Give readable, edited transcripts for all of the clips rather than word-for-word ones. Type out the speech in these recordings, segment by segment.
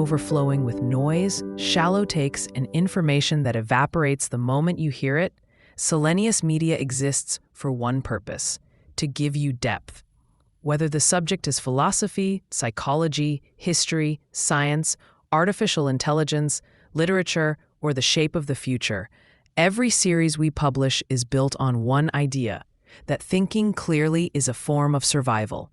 overflowing with noise, shallow takes, and information that evaporates the moment you hear it, Selenius Media exists for one purpose: to give you depth. Whether the subject is philosophy, psychology, history, science, artificial intelligence, literature, or the shape of the future, every series we publish is built on one idea: that thinking clearly is a form of survival.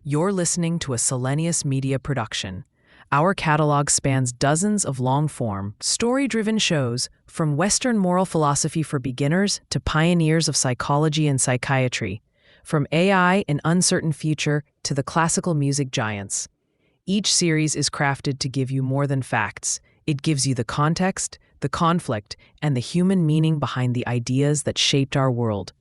You're listening to a Selenius Media production. Our catalog spans dozens of long-form, story-driven shows, from Western moral philosophy for beginners to pioneers of psychology and psychiatry, from AI and uncertain future to the classical music giants. Each series is crafted to give you more than facts. It gives you the context, the conflict, and the human meaning behind the ideas that shaped our world.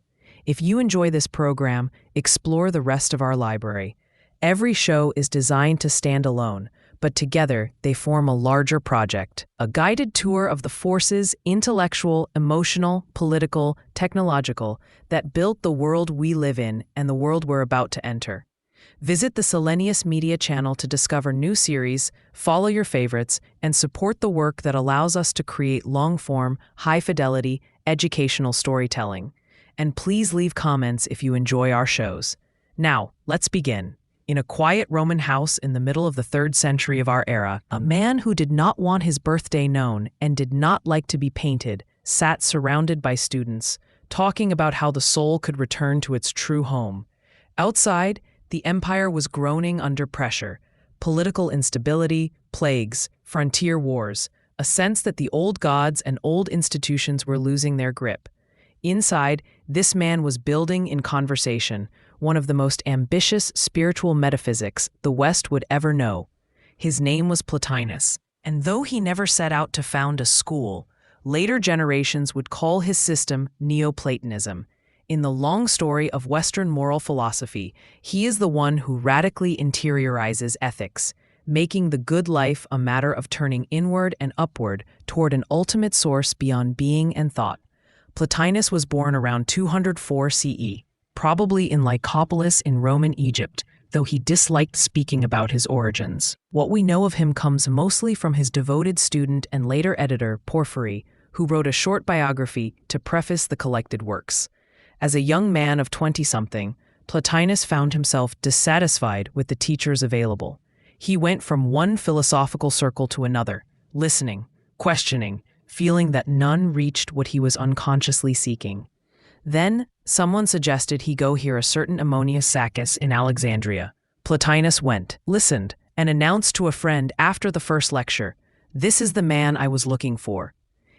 If you enjoy this program, explore the rest of our library. Every show is designed to stand alone, but together they form a larger project, a guided tour of the forces, intellectual, emotional, political, technological, that built the world we live in and the world we're about to enter. Visit the Selenius Media channel to discover new series, follow your favorites, and support the work that allows us to create long-form, high-fidelity, educational storytelling. And please leave comments if you enjoy our shows. Now, let's begin. In a quiet Roman house in the middle of the 3rd century of our era, a man who did not want his birthday known and did not like to be painted sat surrounded by students, talking about how the soul could return to its true home. Outside, the empire was groaning under pressure: political instability, plagues, frontier wars, a sense that the old gods and old institutions were losing their grip. Inside, this man was building in conversation one of the most ambitious spiritual metaphysics the West would ever know. His name was Plotinus, and though he never set out to found a school, later generations would call his system Neoplatonism. In the long story of Western moral philosophy, he is the one who radically interiorizes ethics, making the good life a matter of turning inward and upward toward an ultimate source beyond being and thought. Plotinus was born around 204 CE, probably in Lycopolis in Roman Egypt, though he disliked speaking about his origins. What we know of him comes mostly from his devoted student and later editor, Porphyry, who wrote a short biography to preface the collected works. As a young man of 20-something, Plotinus found himself dissatisfied with the teachers available. He went from one philosophical circle to another, listening, questioning, feeling that none reached what he was unconsciously seeking. Then, someone suggested he go hear a certain Ammonius Saccas in Alexandria. Plotinus went, listened, and announced to a friend after the first lecture, "This is the man I was looking for."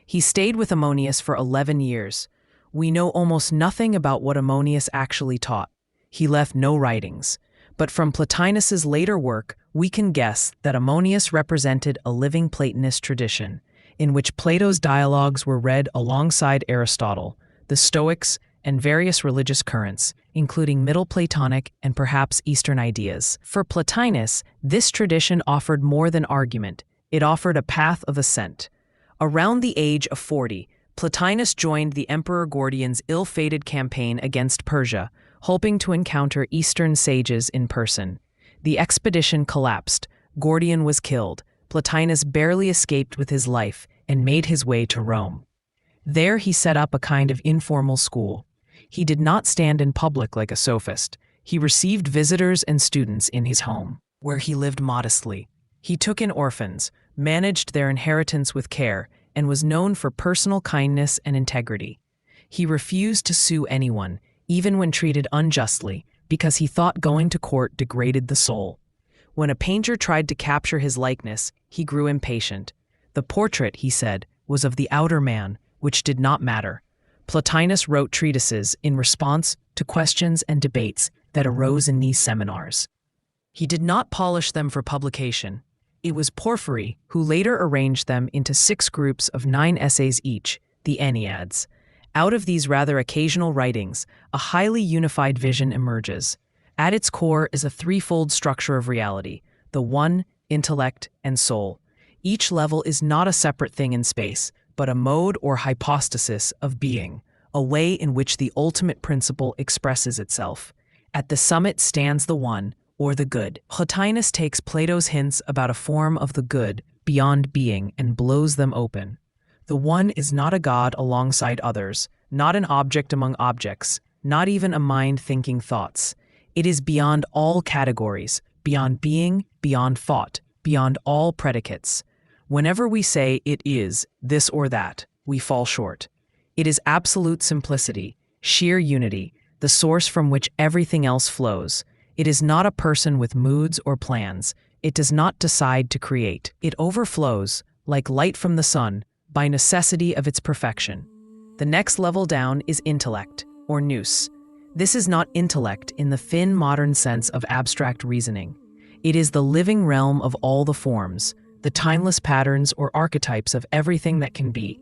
He stayed with Ammonius for 11 years. We know almost nothing about what Ammonius actually taught. He left no writings. But from Plotinus's later work, we can guess that Ammonius represented a living Platonist tradition, in which Plato's dialogues were read alongside Aristotle, the Stoics, and various religious currents, including Middle Platonic and perhaps Eastern ideas. For Plotinus, this tradition offered more than argument. It offered a path of ascent. Around the age of 40, Plotinus joined the Emperor Gordian's ill-fated campaign against Persia, hoping to encounter Eastern sages in person. The expedition collapsed. Gordian was killed. Plotinus barely escaped with his life and made his way to Rome. There he set up a kind of informal school. He did not stand in public like a sophist. He received visitors and students in his home, where he lived modestly. He took in orphans, managed their inheritance with care, and was known for personal kindness and integrity. He refused to sue anyone, even when treated unjustly, because he thought going to court degraded the soul. When a painter tried to capture his likeness, he grew impatient. The portrait, he said, was of the outer man, which did not matter. Plotinus wrote treatises in response to questions and debates that arose in these seminars. He did not polish them for publication. It was Porphyry who later arranged them into 6 groups of 9 essays each, the Enneads. Out of these rather occasional writings, a highly unified vision emerges. At its core is a threefold structure of reality: the one, intellect, and soul. Each level is not a separate thing in space, but a mode or hypostasis of being, a way in which the ultimate principle expresses itself. At the summit stands the one, or the good. Plotinus takes Plato's hints about a form of the good beyond being and blows them open. The one is not a god alongside others, not an object among objects, not even a mind thinking thoughts. It is beyond all categories, beyond being, beyond thought, beyond all predicates. Whenever we say it is this or that, we fall short. It is absolute simplicity, sheer unity, the source from which everything else flows. It is not a person with moods or plans. It does not decide to create. It overflows, like light from the sun, by necessity of its perfection. The next level down is intellect, or nous. This is not intellect in the thin modern sense of abstract reasoning. It is the living realm of all the forms, the timeless patterns or archetypes of everything that can be.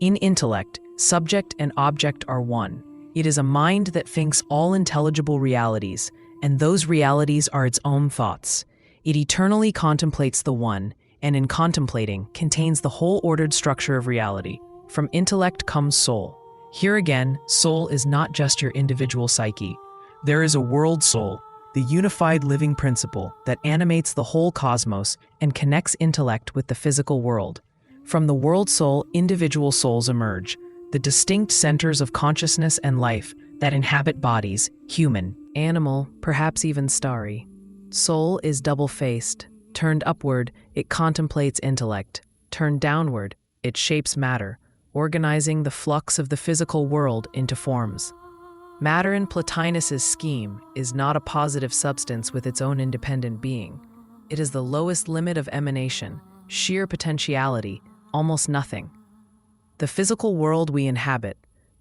In intellect, subject and object are one. It is a mind that thinks all intelligible realities, and those realities are its own thoughts. It eternally contemplates the one, and in contemplating, contains the whole ordered structure of reality. From intellect comes soul. Here again, soul is not just your individual psyche. There is a world soul, the unified living principle that animates the whole cosmos and connects intellect with the physical world. From the world soul, individual souls emerge, the distinct centers of consciousness and life that inhabit bodies, human, animal, perhaps even starry. Soul is double-faced. Turned upward, it contemplates intellect. Turned downward, it shapes matter, organizing the flux of the physical world into forms. Matter in Plotinus's scheme is not a positive substance with its own independent being. It is the lowest limit of emanation, sheer potentiality, almost nothing. The physical world we inhabit,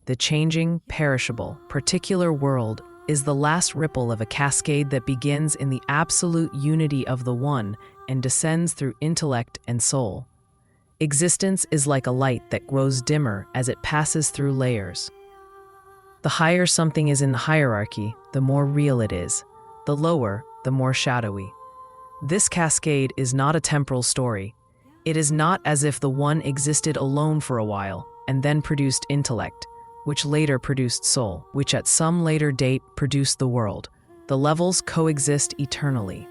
the changing, perishable, particular world, is the last ripple of a cascade that begins in the absolute unity of the one and descends through intellect and soul. Existence is like a light that grows dimmer as it passes through layers. The higher something is in the hierarchy, the more real it is. The lower, the more shadowy. This cascade is not a temporal story. It is not as if the one existed alone for a while and then produced intellect, which later produced soul, which at some later date produced the world. The levels coexist eternally.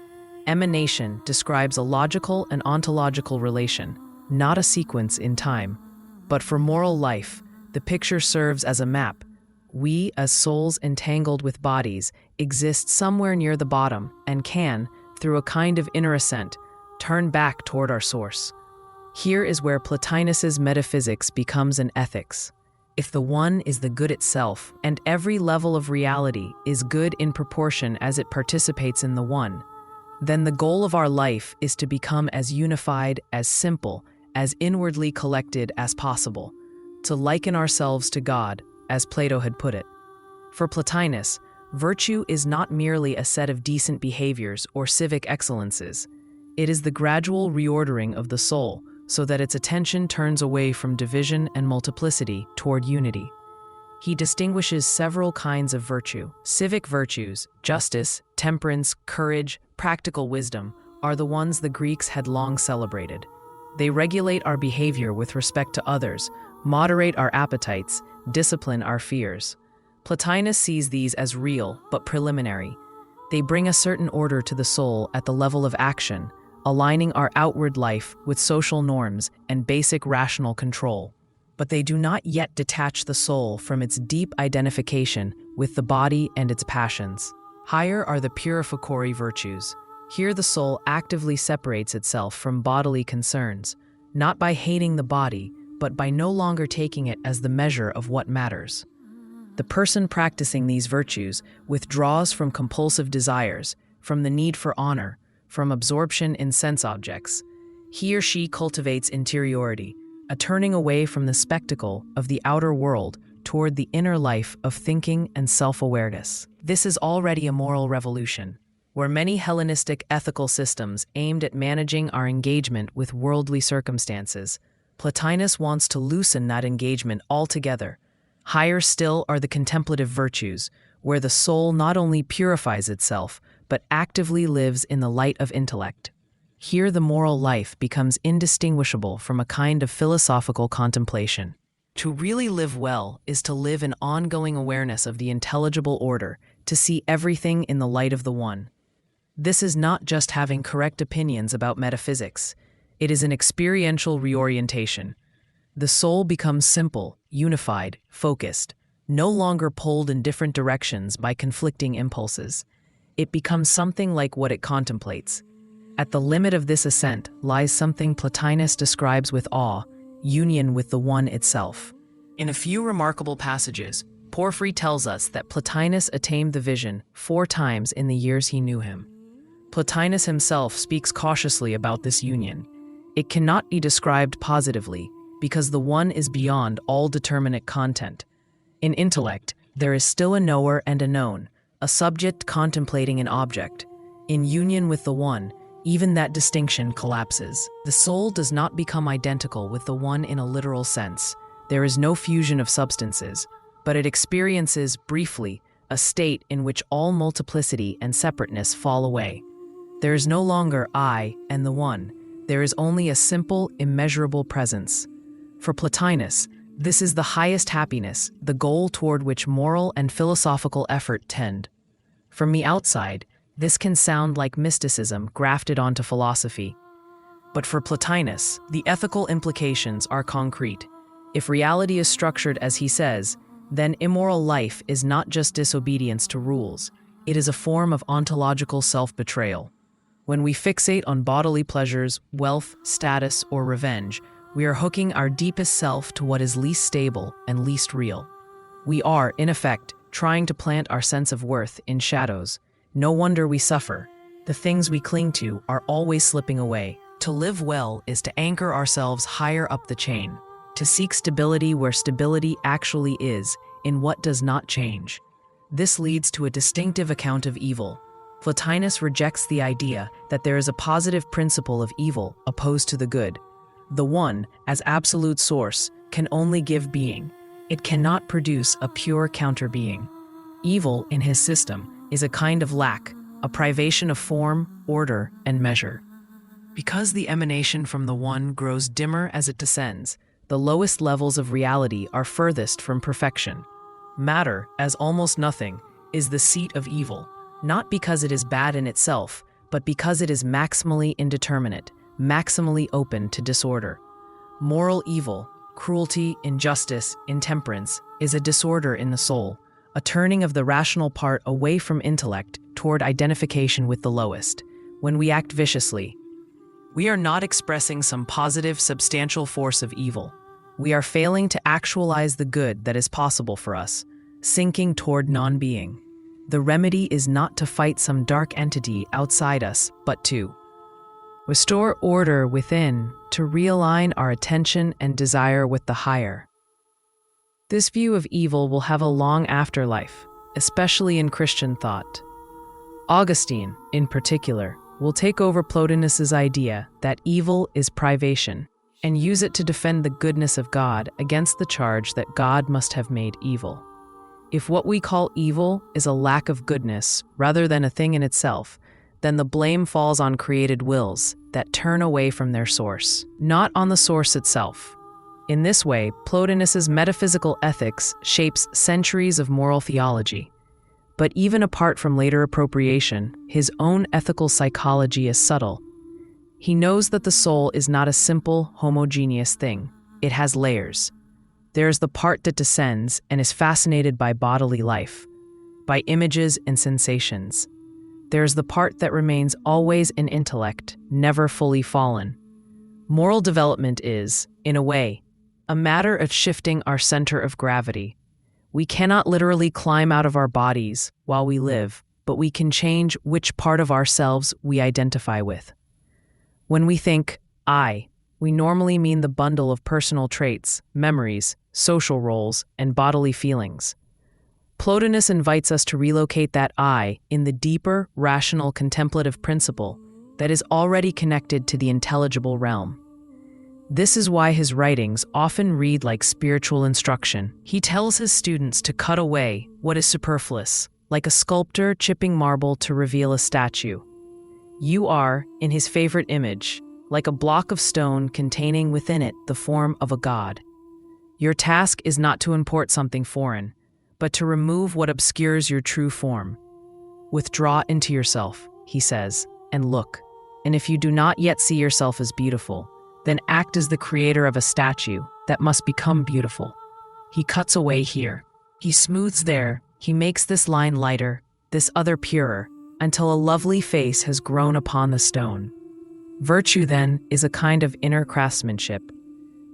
Emanation describes a logical and ontological relation, not a sequence in time. But for moral life, the picture serves as a map. We, as souls entangled with bodies, exist somewhere near the bottom and can, through a kind of inner ascent, turn back toward our source. Here is where Plotinus's metaphysics becomes an ethics. If the one is the good itself, and every level of reality is good in proportion as it participates in the one, then the goal of our life is to become as unified, as simple, as inwardly collected as possible, to liken ourselves to God, as Plato had put it. For Plotinus, virtue is not merely a set of decent behaviors or civic excellences. It is the gradual reordering of the soul, so that its attention turns away from division and multiplicity toward unity. He distinguishes several kinds of virtue. Civic virtues, justice, temperance, courage, practical wisdom, are the ones the Greeks had long celebrated. They regulate our behavior with respect to others, moderate our appetites, discipline our fears. Plotinus sees these as real but preliminary. They bring a certain order to the soul at the level of action, aligning our outward life with social norms and basic rational control. But they do not yet detach the soul from its deep identification with the body and its passions. Higher are the purificatory virtues. Here the soul actively separates itself from bodily concerns, not by hating the body, but by no longer taking it as the measure of what matters. The person practicing these virtues withdraws from compulsive desires, from the need for honor, from absorption in sense objects. He or she cultivates interiority, a turning away from the spectacle of the outer world toward the inner life of thinking and self-awareness. This is already a moral revolution, where many Hellenistic ethical systems aimed at managing our engagement with worldly circumstances. Plotinus wants to loosen that engagement altogether. Higher still are the contemplative virtues, where the soul not only purifies itself, but actively lives in the light of intellect. Here the moral life becomes indistinguishable from a kind of philosophical contemplation. To really live well is to live in ongoing awareness of the intelligible order, to see everything in the light of the one. This is not just having correct opinions about metaphysics. It is an experiential reorientation. The soul becomes simple, unified, focused, no longer pulled in different directions by conflicting impulses. It becomes something like what it contemplates. At the limit of this ascent lies something Plotinus describes with awe, union with the One itself. In a few remarkable passages, Porphyry tells us that Plotinus attained the vision 4 times in the years he knew him. Plotinus himself speaks cautiously about this union. It cannot be described positively, because the One is beyond all determinate content. In intellect, there is still a knower and a known, a subject contemplating an object. In union with the One, even that distinction collapses. The soul does not become identical with the One in a literal sense. There is no fusion of substances, but it experiences, briefly, a state in which all multiplicity and separateness fall away. There is no longer I and the One. There is only a simple, immeasurable presence. For Plotinus, this is the highest happiness, the goal toward which moral and philosophical effort tend. From the outside, this can sound like mysticism grafted onto philosophy. But for Plotinus, the ethical implications are concrete. If reality is structured as he says, then immoral life is not just disobedience to rules, it is a form of ontological self-betrayal. When we fixate on bodily pleasures, wealth, status, or revenge, we are hooking our deepest self to what is least stable and least real. We are, in effect, trying to plant our sense of worth in shadows. No wonder we suffer. The things we cling to are always slipping away. To live well is to anchor ourselves higher up the chain, to seek stability where stability actually is, in what does not change. This leads to a distinctive account of evil. Plotinus rejects the idea that there is a positive principle of evil opposed to the good. The One, as absolute source, can only give being. It cannot produce a pure counter-being. Evil, in his system, is a kind of lack, a privation of form, order, and measure. Because the emanation from the One grows dimmer as it descends, the lowest levels of reality are furthest from perfection. Matter, as almost nothing, is the seat of evil, not because it is bad in itself, but because it is maximally indeterminate, maximally open to disorder. Moral evil, cruelty, injustice, intemperance, is a disorder in the soul, a turning of the rational part away from intellect toward identification with the lowest. When we act viciously, we are not expressing some positive, substantial force of evil. We are failing to actualize the good that is possible for us, sinking toward non-being. The remedy is not to fight some dark entity outside us, but to restore order within, to realign our attention and desire with the higher. This view of evil will have a long afterlife, especially in Christian thought. Augustine, in particular, will take over Plotinus's idea that evil is privation and use it to defend the goodness of God against the charge that God must have made evil. If what we call evil is a lack of goodness rather than a thing in itself, then the blame falls on created wills that turn away from their source, not on the source itself. In this way, Plotinus's metaphysical ethics shapes centuries of moral theology. But even apart from later appropriation, his own ethical psychology is subtle. He knows that the soul is not a simple, homogeneous thing. It has layers. There is the part that descends and is fascinated by bodily life, by images and sensations. There is the part that remains always in intellect, never fully fallen. Moral development is, in a way, a matter of shifting our center of gravity. We cannot literally climb out of our bodies while we live, but we can change which part of ourselves we identify with. When we think, I, we normally mean the bundle of personal traits, memories, social roles, and bodily feelings. Plotinus invites us to relocate that I in the deeper, rational, contemplative principle that is already connected to the intelligible realm. This is why his writings often read like spiritual instruction. He tells his students to cut away what is superfluous, like a sculptor chipping marble to reveal a statue. You are, in his favorite image, like a block of stone containing within it the form of a god. Your task is not to import something foreign, but to remove what obscures your true form. Withdraw into yourself, he says, and look. And if you do not yet see yourself as beautiful, then act as the creator of a statue that must become beautiful. He cuts away here. He smooths there. He makes this line lighter, this other purer, until a lovely face has grown upon the stone. Virtue, then, is a kind of inner craftsmanship.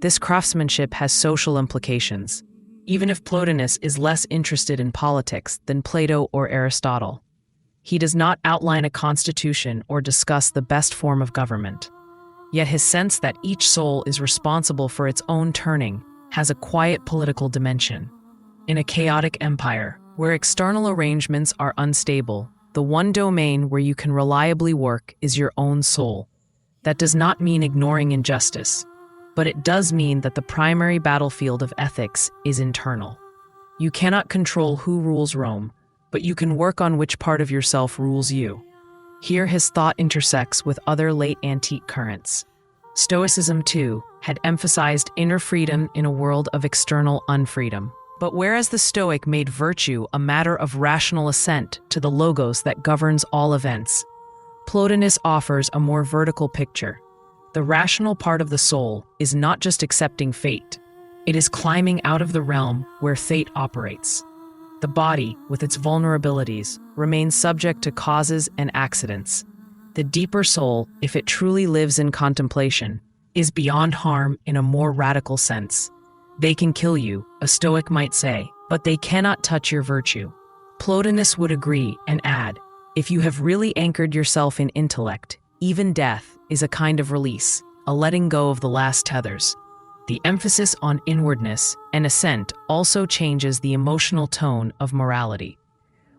This craftsmanship has social implications, even if Plotinus is less interested in politics than Plato or Aristotle. He does not outline a constitution or discuss the best form of government. Yet his sense that each soul is responsible for its own turning has a quiet political dimension. In a chaotic empire, where external arrangements are unstable, the one domain where you can reliably work is your own soul. That does not mean ignoring injustice, but it does mean that the primary battlefield of ethics is internal. You cannot control who rules Rome, but you can work on which part of yourself rules you. Here his thought intersects with other late antique currents. Stoicism, too, had emphasized inner freedom in a world of external unfreedom. But whereas the Stoic made virtue a matter of rational assent to the logos that governs all events, Plotinus offers a more vertical picture. The rational part of the soul is not just accepting fate, it is climbing out of the realm where fate operates. The body, with its vulnerabilities, remains subject to causes and accidents. The deeper soul, if it truly lives in contemplation, is beyond harm in a more radical sense. They can kill you, a Stoic might say, but they cannot touch your virtue. Plotinus would agree and add, if you have really anchored yourself in intellect, even death is a kind of release, a letting go of the last tethers. The emphasis on inwardness and assent also changes the emotional tone of morality.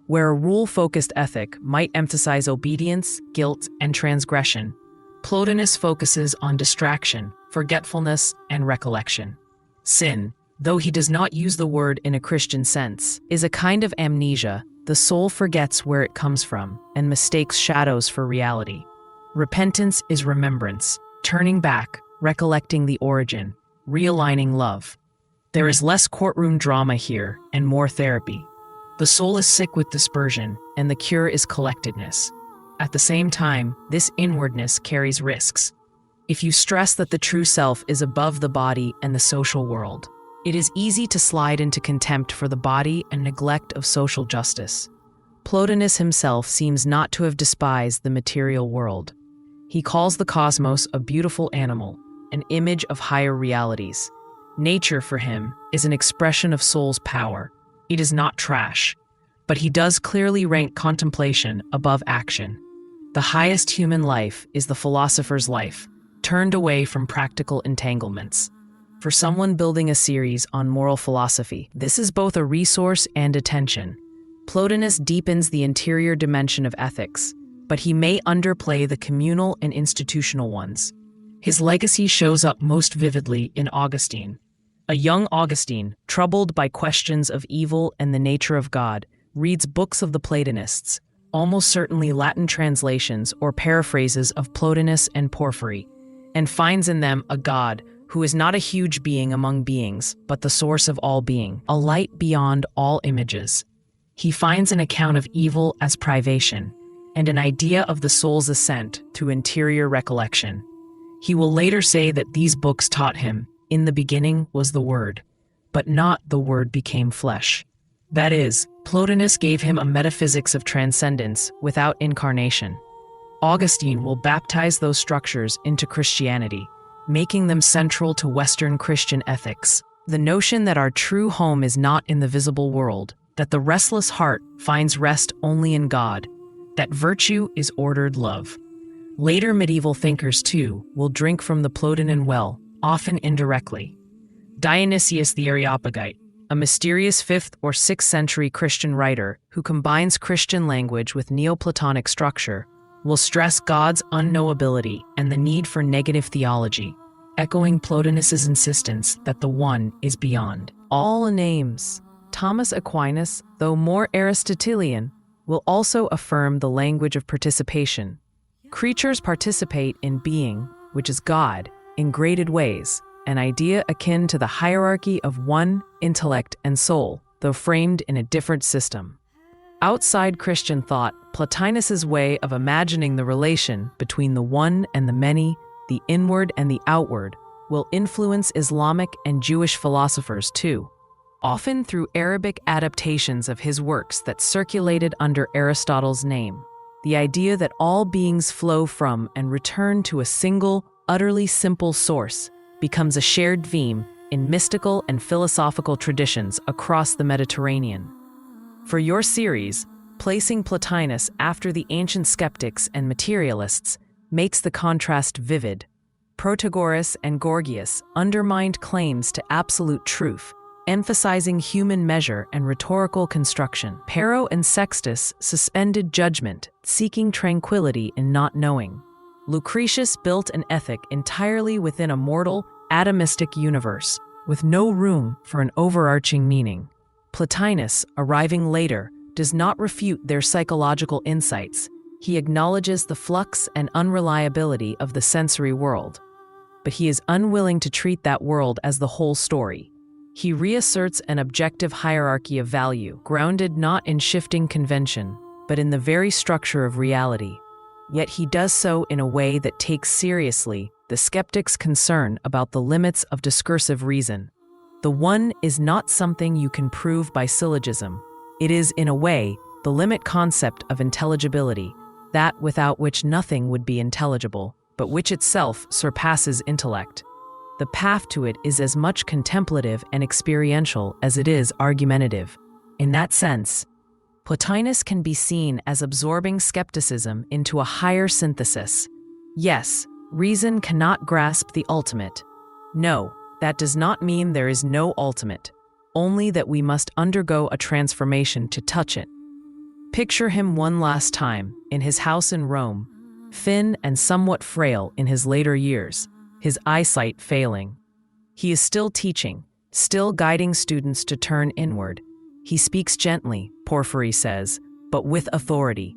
Where a rule-focused ethic might emphasize obedience, guilt, and transgression, Plotinus focuses on distraction, forgetfulness, and recollection. Sin, though he does not use the word in a Christian sense, is a kind of amnesia. The soul forgets where it comes from and mistakes shadows for reality. Repentance is remembrance, turning back, recollecting the origin, realigning love. There is less courtroom drama here and more therapy. The soul is sick with dispersion, and the cure is collectedness. At the same time, this inwardness carries risks. If you stress that the true self is above the body and the social world, it is easy to slide into contempt for the body and neglect of social justice. Plotinus himself seems not to have despised the material world. He calls the cosmos a beautiful animal, an image of higher realities. Nature, for him, is an expression of soul's power. It is not trash, but he does clearly rank contemplation above action. The highest human life is the philosopher's life, turned away from practical entanglements. For someone building a series on moral philosophy, this is both a resource and a tension. Plotinus deepens the interior dimension of ethics, but he may underplay the communal and institutional ones. His legacy shows up most vividly in Augustine. A young Augustine, troubled by questions of evil and the nature of God, reads books of the Platonists, almost certainly Latin translations or paraphrases of Plotinus and Porphyry, and finds in them a God who is not a huge being among beings, but the source of all being, a light beyond all images. He finds an account of evil as privation, and an idea of the soul's ascent through interior recollection. He will later say that these books taught him, in the beginning was the Word, but not the Word became flesh. That is, Plotinus gave him a metaphysics of transcendence without incarnation. Augustine will baptize those structures into Christianity, making them central to Western Christian ethics. The notion that our true home is not in the visible world, that the restless heart finds rest only in God, that virtue is ordered love. Later medieval thinkers, too, will drink from the Plotinian well, often indirectly. Dionysius the Areopagite, a mysterious 5th or 6th century Christian writer who combines Christian language with Neoplatonic structure, will stress God's unknowability and the need for negative theology, echoing Plotinus's insistence that the one is beyond all names. Thomas Aquinas, though more Aristotelian, will also affirm the language of participation. Creatures participate in being, which is God, in graded ways, an idea akin to the hierarchy of one, intellect, and soul, though framed in a different system. Outside Christian thought, Plotinus's way of imagining the relation between the one and the many, the inward and the outward, will influence Islamic and Jewish philosophers too, often through Arabic adaptations of his works that circulated under Aristotle's name. The idea that all beings flow from and return to a single, utterly simple source becomes a shared theme in mystical and philosophical traditions across the Mediterranean. For your series, placing Plotinus after the ancient skeptics and materialists makes the contrast vivid. Protagoras and Gorgias undermined claims to absolute truth, emphasizing human measure and rhetorical construction. Pero and Sextus suspended judgment, seeking tranquility in not knowing. Lucretius built an ethic entirely within a mortal, atomistic universe, with no room for an overarching meaning. Plotinus, arriving later, does not refute their psychological insights. He acknowledges the flux and unreliability of the sensory world. But he is unwilling to treat that world as the whole story. He reasserts an objective hierarchy of value, grounded not in shifting convention, but in the very structure of reality. Yet he does so in a way that takes seriously the skeptic's concern about the limits of discursive reason. The one is not something you can prove by syllogism. It is, in a way, the limit concept of intelligibility, that without which nothing would be intelligible, but which itself surpasses intellect. The path to it is as much contemplative and experiential as it is argumentative. In that sense, Plotinus can be seen as absorbing skepticism into a higher synthesis. Yes, reason cannot grasp the ultimate. No, that does not mean there is no ultimate, only that we must undergo a transformation to touch it. Picture him one last time, in his house in Rome, thin and somewhat frail in his later years, his eyesight failing. He is still teaching, still guiding students to turn inward. He speaks gently, Porphyry says, but with authority.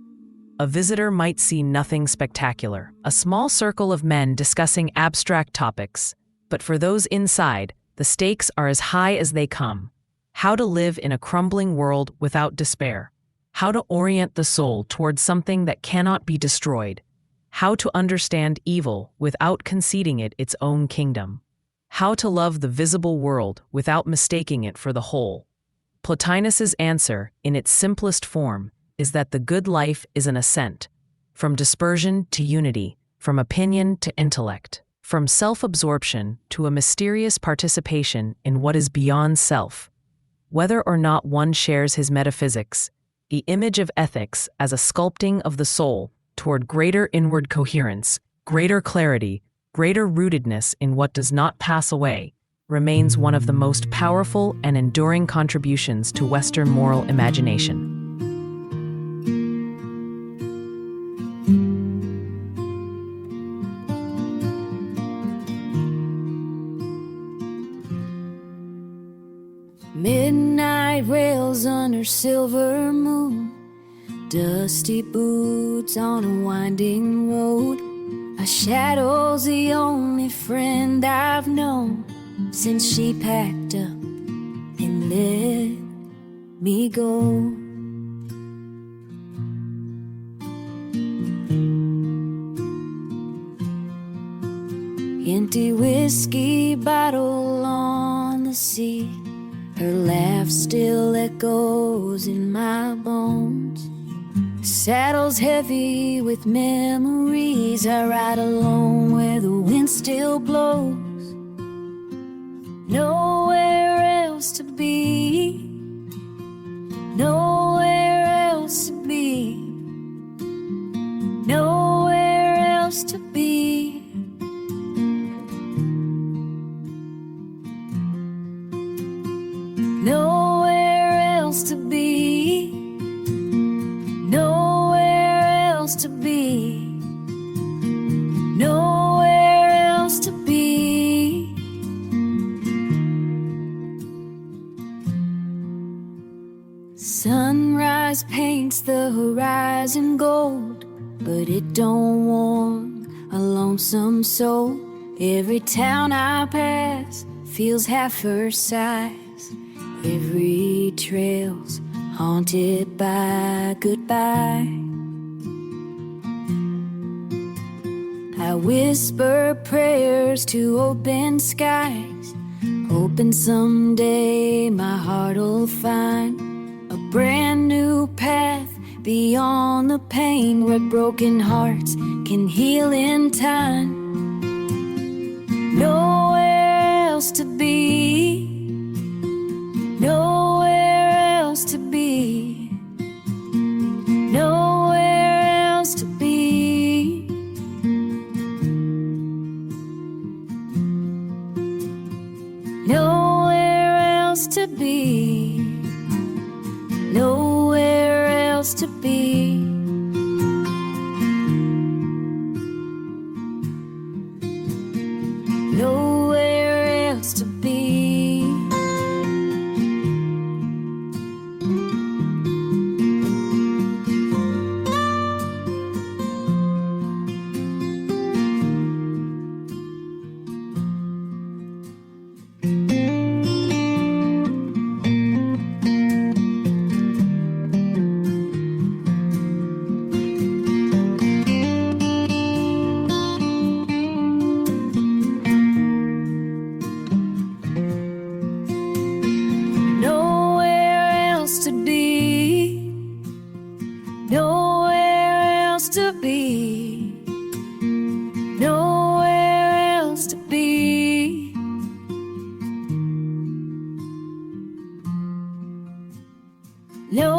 A visitor might see nothing spectacular, a small circle of men discussing abstract topics, but for those inside, the stakes are as high as they come. How to live in a crumbling world without despair. How to orient the soul towards something that cannot be destroyed. How to understand evil without conceding it its own kingdom. How to love the visible world without mistaking it for the whole. Plotinus's answer, in its simplest form, is that the good life is an ascent, from dispersion to unity, from opinion to intellect, from self-absorption to a mysterious participation in what is beyond self. Whether or not one shares his metaphysics, the image of ethics as a sculpting of the soul toward greater inward coherence, greater clarity, greater rootedness in what does not pass away, remains one of the most powerful and enduring contributions to Western moral imagination. Midnight rails under silver moon, dusty boots on a winding road. A shadow's the only friend I've known since she packed up and let me go. Empty whiskey bottle on the seat, her laugh still echoes in my bones. The saddle's heavy with memories. I ride alone where the wind still blows. Nowhere else to be, nowhere else to be, nowhere else to be. Nowhere else to be, nowhere else to be, nowhere else to be. Sunrise paints the horizon gold, but it don't warm a lonesome soul. Every town I pass feels half her size. Every trail's haunted by goodbye. whisper prayers to open skies, hoping someday my heart'll find a brand new path beyond the pain, where broken hearts can heal in time. Nowhere else to be, nowhere else to be, nowhere else to be. Nowhere else to be, nowhere else to be. Nowhere else to be. Nowhere else to be, nowhere else to be, nowhere else to be. No